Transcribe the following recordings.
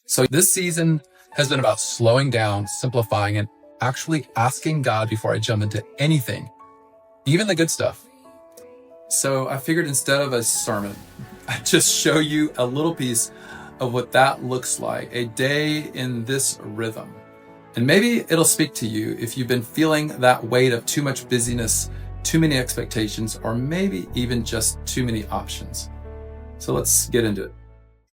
So this season has been about slowing down, simplifying, and actually asking God before I jump into anything, even the good stuff. So I figured instead of a sermon, I'd just show you a little piece of what that looks like, a day in this rhythm. And maybe it'll speak to you if you've been feeling that weight of too much busyness, too many expectations, or maybe even just too many options. So let's get into it.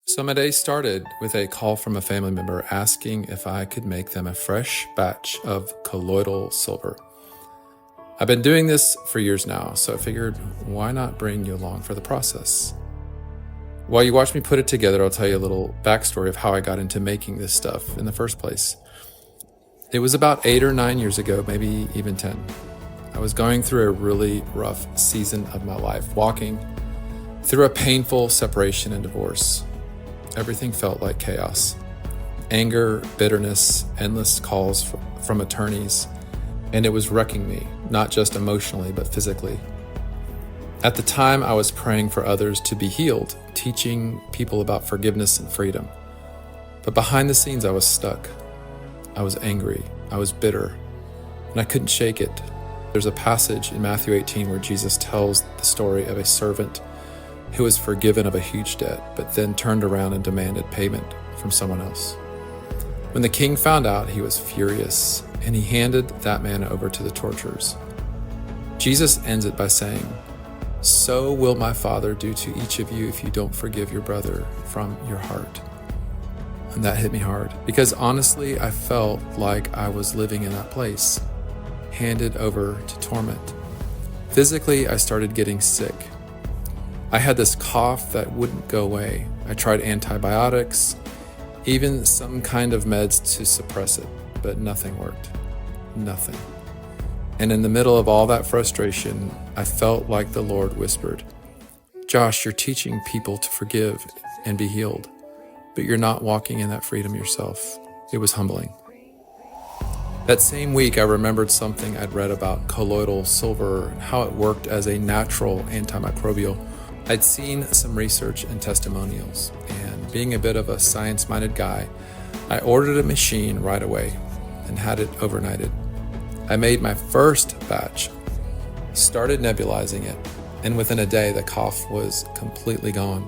So my day started with a call from a family member asking if I could make them a fresh batch of colloidal silver. I've been doing this for years now, so I figured, why not bring you along for the process? While you watch me put it together, I'll tell you a little backstory of how I got into making this stuff in the first place. It was about 8 or 9 years ago, maybe even 10. I was going through a really rough season of my life, walking through a painful separation and divorce. Everything felt like chaos. Anger, bitterness, endless calls from attorneys, and it was wrecking me, not just emotionally, but physically. At the time, I was praying for others to be healed, teaching people about forgiveness and freedom. But behind the scenes, I was stuck. I was angry, I was bitter, and I couldn't shake it. There's a passage in Matthew 18 where Jesus tells the story of a servant who was forgiven of a huge debt, but then turned around and demanded payment from someone else. When the king found out, he was furious, and he handed that man over to the torturers. Jesus ends it by saying, "So will my Father do to each of you if you don't forgive your brother from your heart." And that hit me hard, because honestly, I felt like I was living in that place, handed over to torment. Physically, I started getting sick. I had this cough that wouldn't go away. I tried antibiotics, even some kind of meds to suppress it, but nothing worked. Nothing. And in the middle of all that frustration, I felt like the Lord whispered, "Josh, you're teaching people to forgive and be healed, but you're not walking in that freedom yourself." It was humbling. That same week, I remembered something I'd read about colloidal silver and how it worked as a natural antimicrobial. I'd seen some research and testimonials, and being a bit of a science-minded guy, I ordered a machine right away and had it overnighted. I made my first batch, started nebulizing it, and within a day, the cough was completely gone.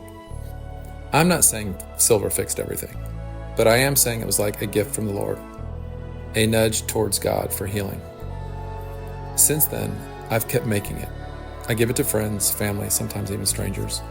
I'm not saying silver fixed everything, but I am saying it was like a gift from the Lord, a nudge towards God for healing. Since then, I've kept making it. I give it to friends, family, sometimes even strangers.